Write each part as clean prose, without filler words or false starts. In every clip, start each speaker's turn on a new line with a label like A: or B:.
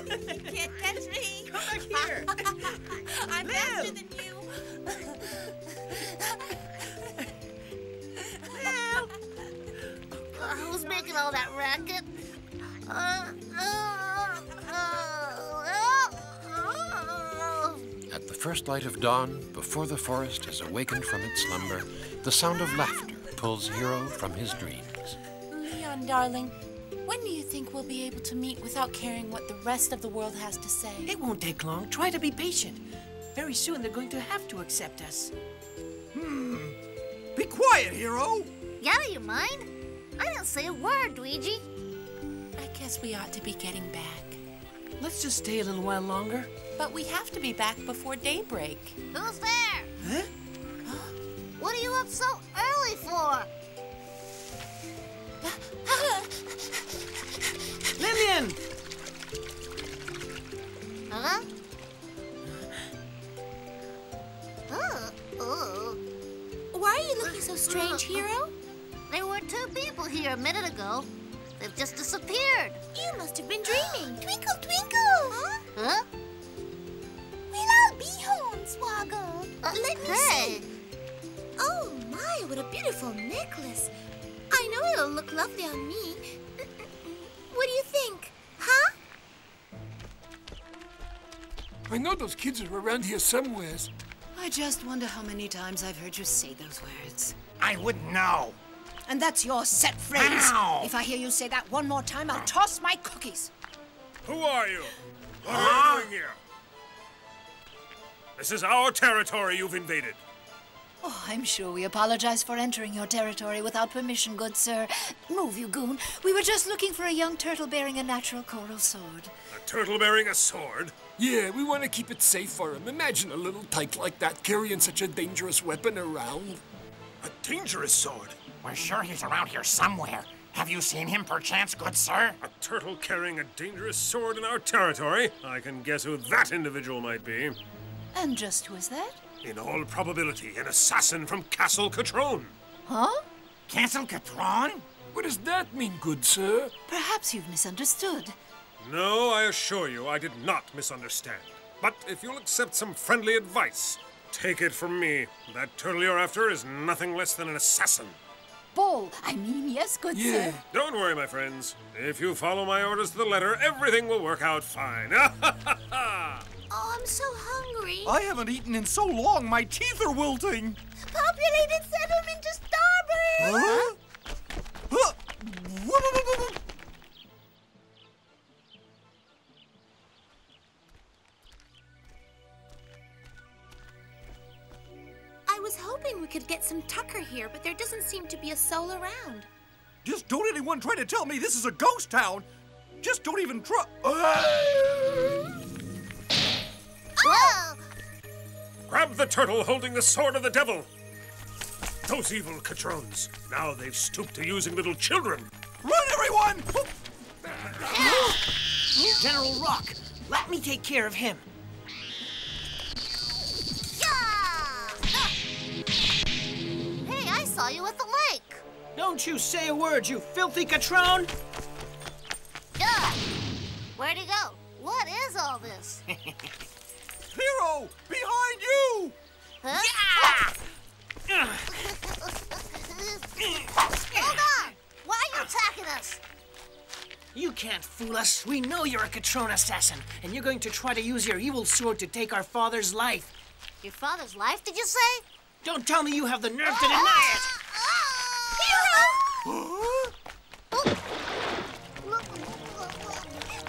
A: Can't catch me.
B: Come back here.
A: I'm faster than you.
C: Who's making all that racket?
D: At the first light of dawn, before the forest has awakened from its slumber, the sound of laughter pulls Hero from his dreams.
A: Leon, darling, when do you think we'll be able to meet without caring what the rest of the world has to say?
B: It won't take long. Try to be patient. Very soon they're going to have to accept us.
E: Be quiet, Hero!
C: Get out of your mind? I didn't say a word, Luigi.
A: I guess we ought to be getting back.
B: Let's just stay a little while longer.
A: But we have to be back before daybreak.
C: Who's there?
B: Huh?
C: What are you up so early for?
B: Lillian!
C: Huh? Oh.
A: Why are you looking so strange, Hero?
C: There were two people here a minute ago. They've just disappeared.
A: You must have been dreaming. Twinkle, twinkle.
C: Huh?
A: We'll all be home, Swoggle. Let me see. Oh, my, what a beautiful necklace. I know it'll look lovely on me. What do you think? Huh?
F: I know those kids are around here somewheres.
G: I just wonder how many times I've heard you say those words.
H: I wouldn't know.
G: And that's your set phrase.
H: Ow!
G: If I hear you say that one more time, I'll toss my cookies.
I: Who are you? What are you doing here? This is our territory you've invaded.
G: Oh, I'm sure we apologize for entering your territory without permission, good sir. Move, you goon. We were just looking for a young turtle bearing a natural coral sword.
I: A turtle bearing a sword?
F: Yeah, we want to keep it safe for him. Imagine a little tyke like that carrying such a dangerous weapon around.
I: A dangerous sword?
H: We're sure he's around here somewhere. Have you seen him, perchance, good sir?
I: A turtle carrying a dangerous sword in our territory? I can guess who that individual might be.
G: And just who is that?
I: In all probability, an assassin from Castle Catrone.
G: Huh?
H: Castle Catron?
F: What does that mean, good sir?
G: Perhaps you've misunderstood.
I: No, I assure you, I did not misunderstand. But if you'll accept some friendly advice, take it from me. That turtle you're after is nothing less than an assassin.
G: Bull, I mean, yes, good sir.
I: Don't worry, my friends. If you follow my orders to the letter, everything will work out fine.
A: Oh, I'm so hungry.
E: I haven't eaten in so long, my teeth are wilting.
A: Populated settlement to starboard.
E: Huh? Huh?
A: I was hoping we could get some tucker here, but there doesn't seem to be a soul around.
E: Just don't anyone try to tell me this is a ghost town. Just don't even try.
C: Whoa!
I: Grab the turtle holding the sword of the devil. Those evil Catrones. Now they've stooped to using little children.
E: Run, everyone!
B: General Rock, let me take care of him.
C: Hey, I saw you at the lake.
B: Don't you say a word, you filthy Catrone!
C: Yeah. Where'd he go? What is all this?
E: Hero, behind you!
C: Huh? Hold on! Why are you attacking us?
B: You can't fool us. We know you're a Catrone assassin, and you're going to try to use your evil sword to take our father's life.
C: Your father's life, did you say?
B: Don't tell me you have the nerve to deny it!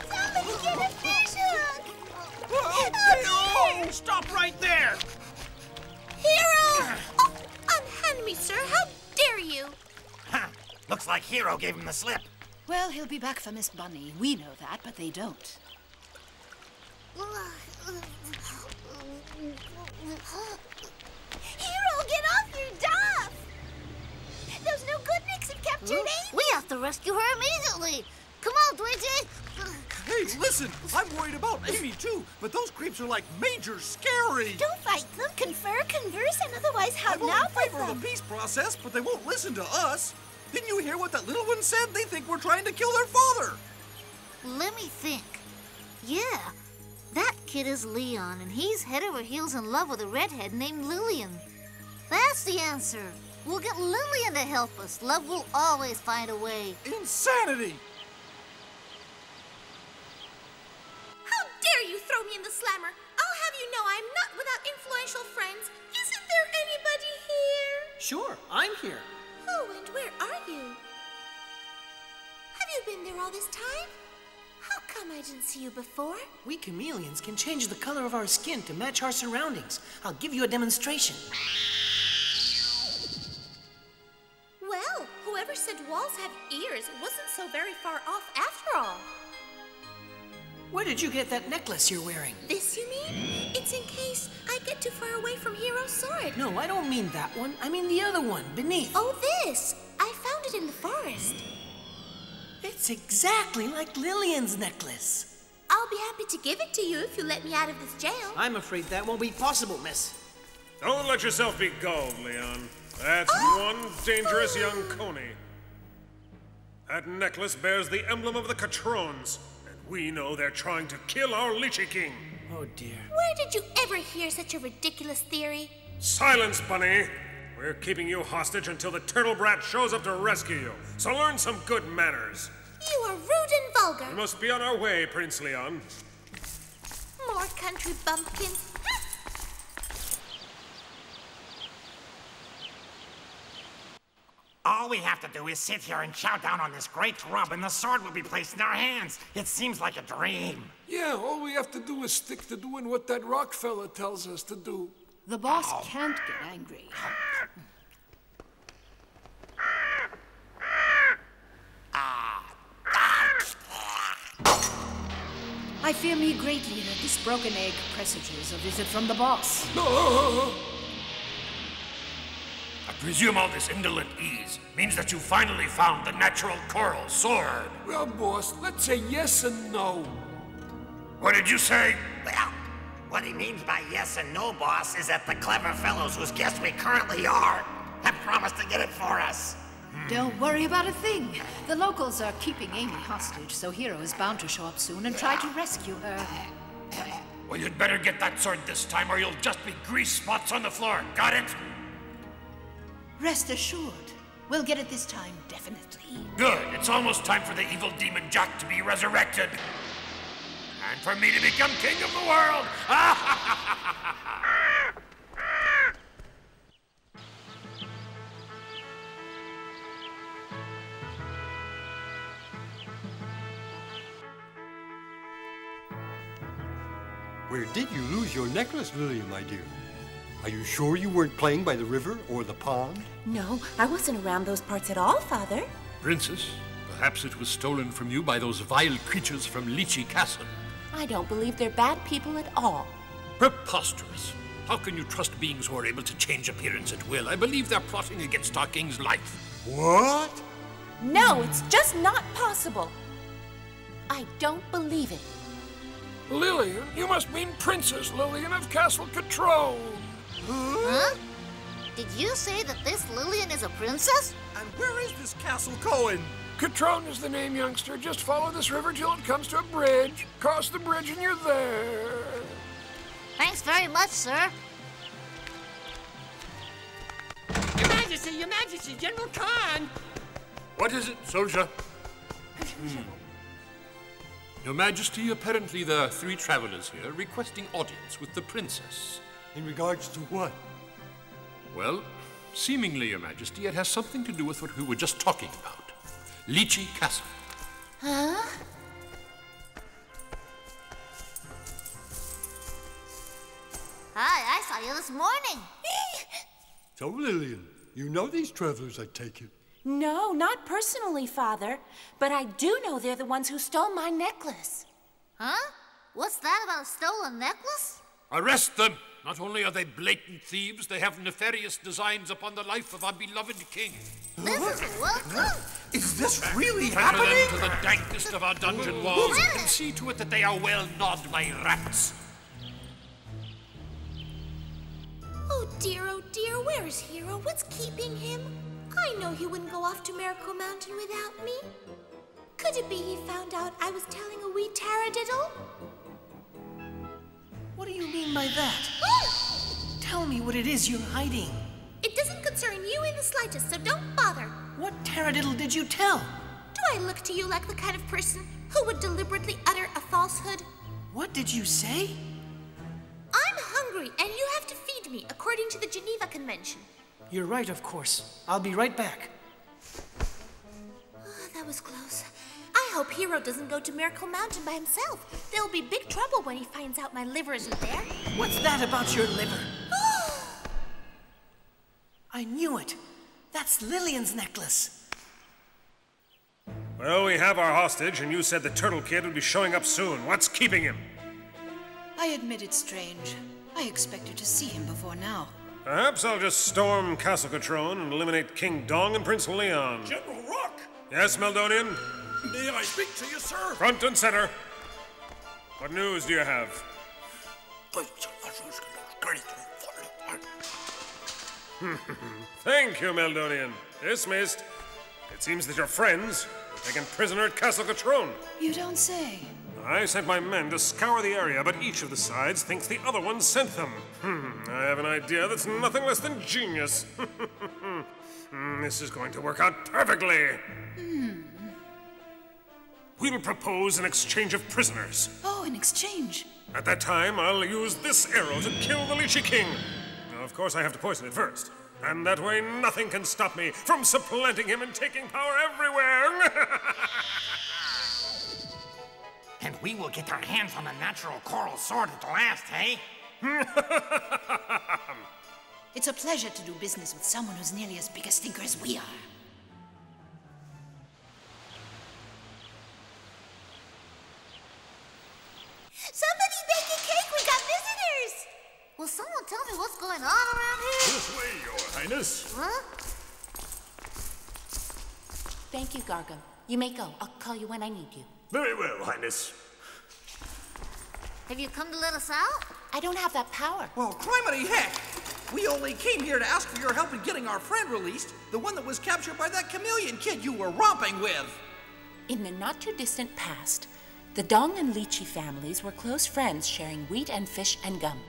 A: Somebody get a fish hook!
B: Oh, stop right there!
A: Hero! Oh, unhand me, sir. How dare you?
H: Huh. Looks like Hero gave him the slip.
G: Well, he'll be back for Miss Bunny. We know that, but they don't.
A: Hero, get off your duff! Those no good Nicks have captured Amy.
C: We have to rescue her immediately. Come on, Luigi.
E: Hey, listen, I'm worried about Amy too, but those creeps are like major scary.
A: Don't fight them. Confer, converse, and otherwise help
E: I'm
A: now
E: in
A: for
E: favor of
A: them.
E: the peace process, but they won't listen to us. Didn't you hear what that little one said? They think we're trying to kill their father.
C: Let me think. Yeah, that kid is Leon, and he's head over heels in love with a redhead named Lillian. That's the answer. We'll get Lillian to help us. Love will always find a way.
E: Insanity!
A: How dare you throw me in the slammer? I'll have you know I'm not without influential friends. Isn't there anybody here?
B: Sure, I'm here.
A: Who and where are you? Have you been there all this time? How come I didn't see you before?
B: We chameleons can change the color of our skin to match our surroundings. I'll give you a demonstration.
A: Well, whoever said walls have ears wasn't so very far off after all.
B: Where did you get that necklace you're wearing?
A: This, you mean? It's in case I get too far away from Hero's sword.
B: No, I don't mean that one. I mean the other one, beneath.
A: Oh, this. I found it in the forest.
B: It's exactly like Lillian's necklace.
A: I'll be happy to give it to you if you let me out of this jail.
B: I'm afraid that won't be possible, miss.
I: Don't let yourself be gulled, Leon. That's one dangerous young coney. That necklace bears the emblem of the Catrons, and we know they're trying to kill our Lychee King.
B: Oh, dear.
A: Where did you ever hear such a ridiculous theory?
I: Silence, Bunny! We're keeping you hostage until the turtle brat shows up to rescue you, so learn some good manners.
A: You are rude and vulgar.
I: We must be on our way, Prince Leon.
A: More country bumpkins.
H: All we have to do is sit here and chow down on this great grub, and the sword will be placed in our hands. It seems like a dream.
F: Yeah, all we have to do is stick to doing what that rock fella tells us to do.
G: The boss can't get angry. I fear me greatly that this broken egg presages a visit from the boss.
F: No!
J: I presume all this indolent ease means that you finally found the natural coral sword.
F: Well, boss, let's say yes and no.
J: What did you say?
H: Well, what he means by yes and no, boss, is that the clever fellows whose guests we currently are have promised to get it for us.
G: Don't worry about a thing. The locals are keeping Amy hostage, so Hero is bound to show up soon and try to rescue her.
J: Well, you'd better get that sword this time, or you'll just be grease spots on the floor. Got it?
G: Rest assured, we'll get it this time, definitely.
J: Good. It's almost time for the evil demon Jack to be resurrected. And for me to become king of the world!
K: Where did you lose your necklace, Lillian, my dear? Are you sure you weren't playing by the river or the pond?
L: No, I wasn't around those parts at all, Father.
D: Princess, perhaps it was stolen from you by those vile creatures from Lychee Castle.
L: I don't believe they're bad people at all.
D: Preposterous. How can you trust beings who are able to change appearance at will? I believe they're plotting against our king's life.
K: What?
L: No, it's just not possible. I don't believe it.
F: Lillian, you must mean Princess Lillian of Castle Catrone.
C: Huh? Did you say that this Lillian is a princess?
E: And where is this castle going?
F: Catrone is the name, youngster. Just follow this river till it comes to a bridge. Cross the bridge and you're there.
C: Thanks very much, sir.
M: Your Majesty, General Khan!
D: What is it, soldier? Your Majesty, apparently there are 3 travelers here requesting audience with the princess.
K: In regards to what?
D: Well, seemingly, Your Majesty, it has something to do with what we were just talking about. Lychee Castle.
C: Huh? Hi, I saw you this morning.
K: So, Lillian, you know these travelers, I take it.
L: No, not personally, Father. But I do know they're the ones who stole my necklace.
C: Huh? What's that about a stolen necklace?
D: Arrest them! Not only are they blatant thieves, they have nefarious designs upon the life of our beloved king.
C: This is welcome.
E: Is this really
D: Handle
E: happening?
D: them to the dankest of our dungeon walls and see to it that they are well gnawed by rats.
A: Oh dear, where is Hero? What's keeping him? I know he wouldn't go off to Miracle Mountain without me. Could it be he found out I was telling a wee taradiddle?
B: you mean by that? Tell me what it is you're hiding.
A: It doesn't concern you in the slightest, so don't bother.
B: What taradiddle did you tell?
A: Do I look to you like the kind of person who would deliberately utter a falsehood?
B: What did you say?
A: I'm hungry, and you have to feed me according to the Geneva Convention.
B: You're right, of course. I'll be right back.
A: Oh, that was close. I hope Hero doesn't go to Miracle Mountain by himself. There'll be big trouble when he finds out my liver isn't there.
B: What's that about your liver? I knew it. That's Lillian's necklace.
I: Well, we have our hostage, and you said the Turtle Kid would be showing up soon. What's keeping him?
G: I admit it's strange. I expected to see him before now.
I: Perhaps I'll just storm Castle Catrone and eliminate King Dong and Prince Leon.
E: General Rock!
I: Yes, Meldonian?
E: May I speak to you, sir?
I: Front and center. What news do you have? Thank you, Meldonian. Dismissed. It seems that your friends were taken prisoner at Castle Catrone.
G: You don't say.
I: I sent my men to scour the area, but each of the sides thinks the other one sent them. I have an idea that's nothing less than genius. This is going to work out perfectly. We'll propose an exchange of prisoners.
G: Oh, an exchange.
I: At that time, I'll use this arrow to kill the Lychee King. Now, of course, I have to poison it first. And that way, nothing can stop me from supplanting him and taking power everywhere.
H: And we will get our hands on the natural coral sword at the last, eh?
G: It's a pleasure to do business with someone who's nearly as big a stinker as we are.
A: Somebody bake a cake! We got visitors!
C: Will someone tell me what's going on around here?
E: This way, Your Highness.
C: Huh?
L: Thank you, Gargo. You may go. I'll call you when I need you.
E: Very well, Highness.
C: Have you come to let us out?
L: I don't have that power.
E: Well, criminy heck! We only came here to ask for your help in getting our friend released, the one that was captured by that chameleon kid you were romping with.
L: In the not-too-distant past, the Dong and Lychee families were close friends sharing wheat and fish and gum.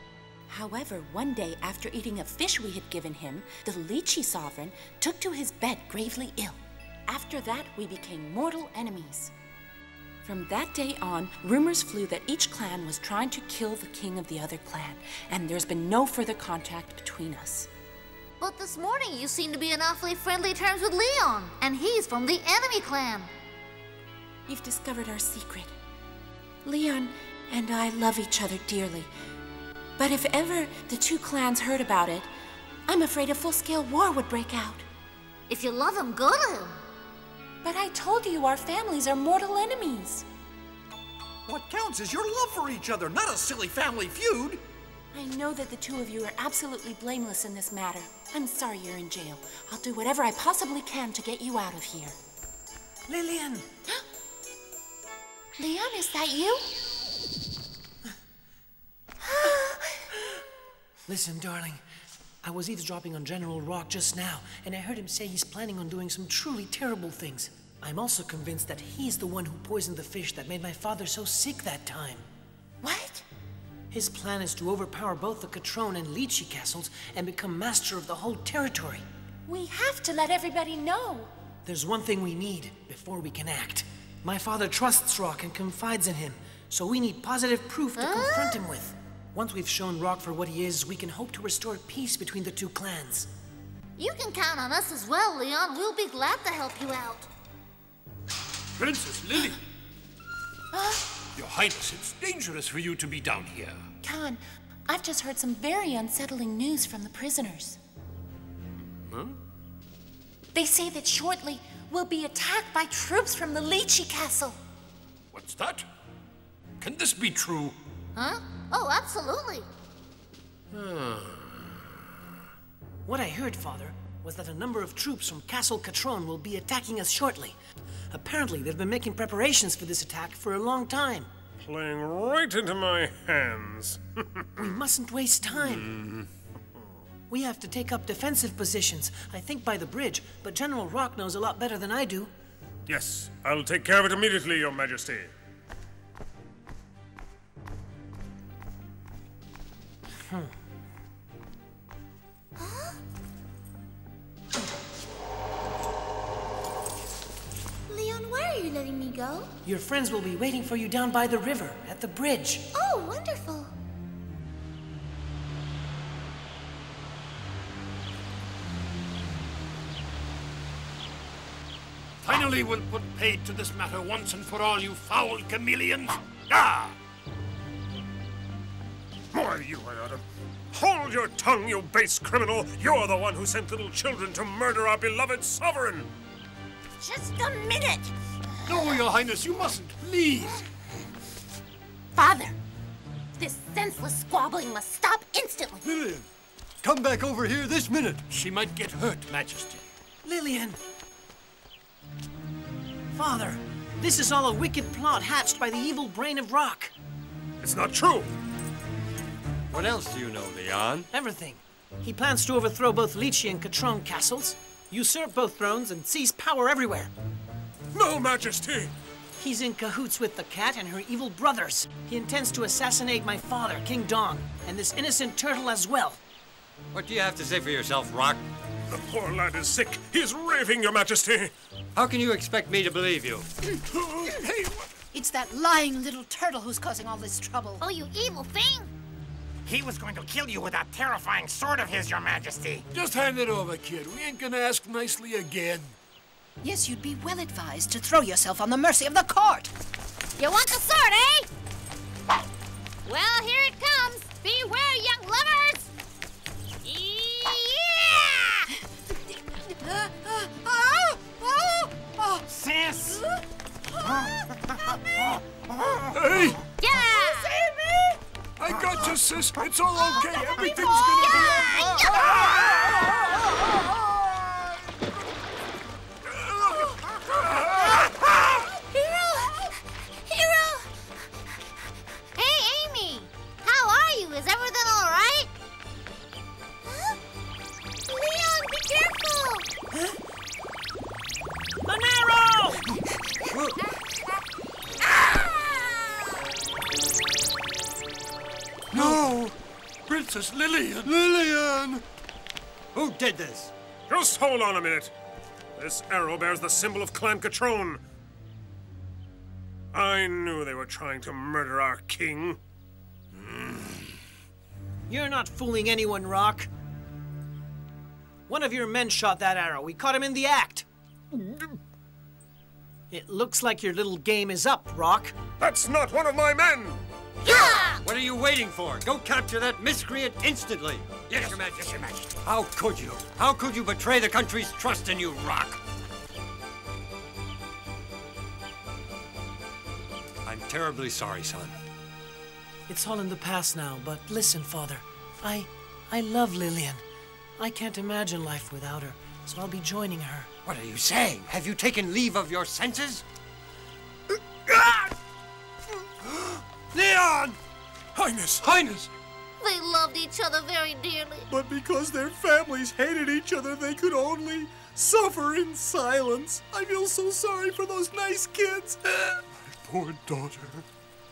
L: However, one day after eating a fish we had given him, the Lychee sovereign took to his bed gravely ill. After that, we became mortal enemies. From that day on, rumors flew that each clan was trying to kill the king of the other clan, and there's been no further contact between us.
C: But this morning you seem to be on awfully friendly terms with Leon, and he's from the enemy clan.
L: You've discovered our secret. Leon and I love each other dearly. But if ever the two clans heard about it, I'm afraid a full-scale war would break out.
C: If you love him, go to him.
L: But I told you our families are mortal enemies.
E: What counts is your love for each other, not a silly family feud.
L: I know that the two of you are absolutely blameless in this matter. I'm sorry you're in jail. I'll do whatever I possibly can to get you out of here.
B: Lillian!
L: Leon, is that you?
B: Listen, darling. I was eavesdropping on General Rock just now, and I heard him say he's planning on doing some truly terrible things. I'm also convinced that he's the one who poisoned the fish that made my father so sick that time.
L: What?
B: His plan is to overpower both the Catrone and Lychee castles and become master of the whole territory.
L: We have to let everybody know.
B: There's one thing we need before we can act. My father trusts Rock and confides in him, so we need positive proof to confront him with. Once we've shown Rock for what he is, we can hope to restore peace between the two clans.
C: You can count on us as well, Leon. We'll be glad to help you out.
J: Princess Lily! Your Highness, it's dangerous for you to be down here.
L: Khan, I've just heard some very unsettling news from the prisoners.
J: Huh?
L: They say that shortly we'll be attacked by troops from the Lychee Castle.
J: What's that? Can this be true?
C: Huh? Oh, absolutely.
B: What I heard, Father, was that a number of troops from Castle Catrone will be attacking us shortly. Apparently, they've been making preparations for this attack for a long time.
I: Playing right into my hands.
B: We mustn't waste time. We have to take up defensive positions, I think by the bridge, but General Rock knows a lot better than I do.
I: Yes, I'll take care of it immediately, Your Majesty.
A: Huh? Leon, where are you letting me go?
B: Your friends will be waiting for you down by the river, at the bridge.
A: Oh, wonderful.
J: Finally, we'll put paid to this matter once and for all, you foul chameleons. Ah!
I: Why, you, Adam? Hold your tongue, you base criminal! You're the one who sent little children to murder our beloved sovereign!
A: Just a minute!
J: No, Your Highness, you mustn't, please!
L: Father, this senseless squabbling must stop instantly.
K: Lillian, come back over here this minute.
J: She might get hurt, Majesty.
B: Lillian! Father, this is all a wicked plot hatched by the evil brain of Rock.
I: It's not true!
K: What else do you know, Leon?
B: Everything. He plans to overthrow both Lychee and Catron castles, usurp both thrones, and seize power everywhere.
I: No, Majesty!
B: He's in cahoots with the cat and her evil brothers. He intends to assassinate my father, King Dong, and this innocent turtle as well.
K: What do you have to say for yourself, Rock?
I: The poor lad is sick. He is raving, Your Majesty.
K: How can you expect me to believe you?
I: Hey,
G: It's that lying little turtle who's causing all this trouble.
A: Oh, you evil thing!
H: He was going to kill you with that terrifying sword of his, Your Majesty.
F: Just hand it over, kid. We ain't gonna ask nicely again.
G: Yes, you'd be well advised to throw yourself on the mercy of the court.
A: You want the sword, eh? Well, here it comes. Beware, young lovers!
H: Sis!
F: Hey!
A: Yeah!
F: Save me! I got you, sis. It's all okay. Everything's gonna be
A: Hero! Hey, Amy! How are you? Is everything all right? Huh? Leon, be careful!
B: An arrow!
K: No!
J: Princess Lillian!
K: Lillian! Who did this?
I: Just hold on a minute. This arrow bears the symbol of Clan Catron. I knew they were trying to murder our king.
B: You're not fooling anyone, Rock. One of your men shot that arrow. We caught him in the act. It looks like your little game is up, Rock.
I: That's not one of my men!
A: Yeah!
K: What are you waiting for? Go capture that miscreant instantly.
H: Yes, Your Majesty. Yes, Your Majesty.
K: How could you? How could you betray the country's trust in you, Rock? I'm terribly sorry, son.
B: It's all in the past now, but listen, Father. I love Lillian. I can't imagine life without her, so I'll be joining her.
K: What are you saying? Have you taken leave of your senses? Leon!
F: Highness!
K: Highness!
A: They loved each other very dearly.
F: But because their families hated each other, they could only suffer in silence. I feel so sorry for those nice kids. My poor daughter.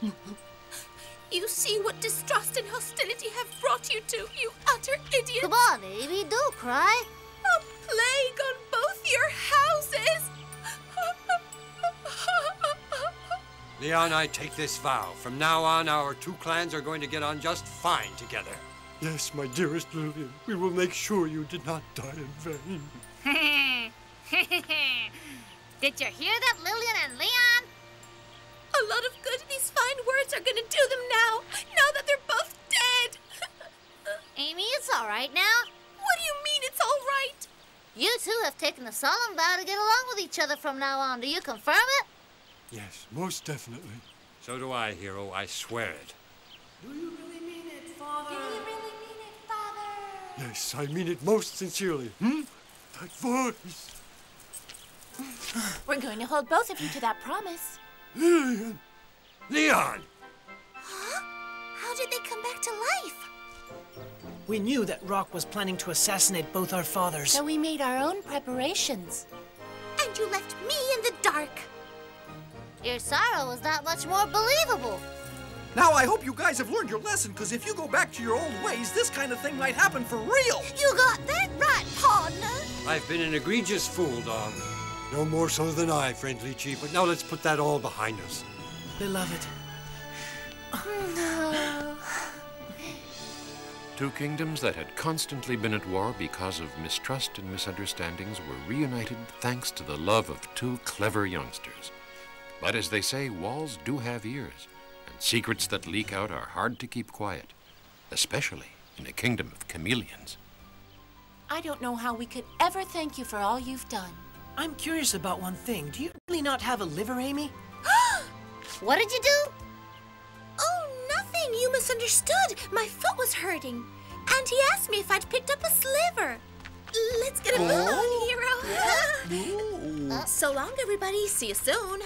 A: You see what distrust and hostility have brought you to, you utter idiot.
C: Come on, Amy, don't cry.
A: A plague on both your houses.
K: Leon, I take this vow. From now on, our two clans are going to get on just fine together.
F: Yes, my dearest Lillian, we will make sure you did not die in vain.
A: Did you hear that, Lillian and Leon? A lot of good these fine words are gonna do them now that they're both dead.
C: Amy, it's all right now.
A: What do you mean it's all right?
C: You two have taken a solemn vow to get along with each other from now on. Do you confirm it?
F: Yes, most definitely.
K: So do I, hero. I swear it.
B: Do you really mean it, Father?
A: Do you really mean it, Father?
F: Yes, I mean it most sincerely. That voice.
L: We're going to hold both of you to that promise.
F: Lillian!
K: Leon!
A: Huh? How did they come back to life?
B: We knew that Rock was planning to assassinate both our fathers.
L: So we made our own preparations.
A: And you left me in the dark.
C: Your sorrow was that much more believable.
E: Now, I hope you guys have learned your lesson, because if you go back to your old ways, this kind of thing might happen for real.
A: You got that right, partner.
K: I've been an egregious fool, Dom. No more so than I, friend Lychee, but now let's put that all behind us.
B: Beloved.
A: No.
D: Two kingdoms that had constantly been at war because of mistrust and misunderstandings were reunited thanks to the love of two clever youngsters. But as they say, walls do have ears, and secrets that leak out are hard to keep quiet, especially in a kingdom of chameleons.
L: I don't know how we could ever thank you for all you've done.
B: I'm curious about one thing. Do you really not have a liver, Amy?
C: What did you do?
A: Oh, nothing. You misunderstood. My foot was hurting. And he asked me if I'd picked up a sliver. Let's get a move on, hero. So long, everybody. See you soon.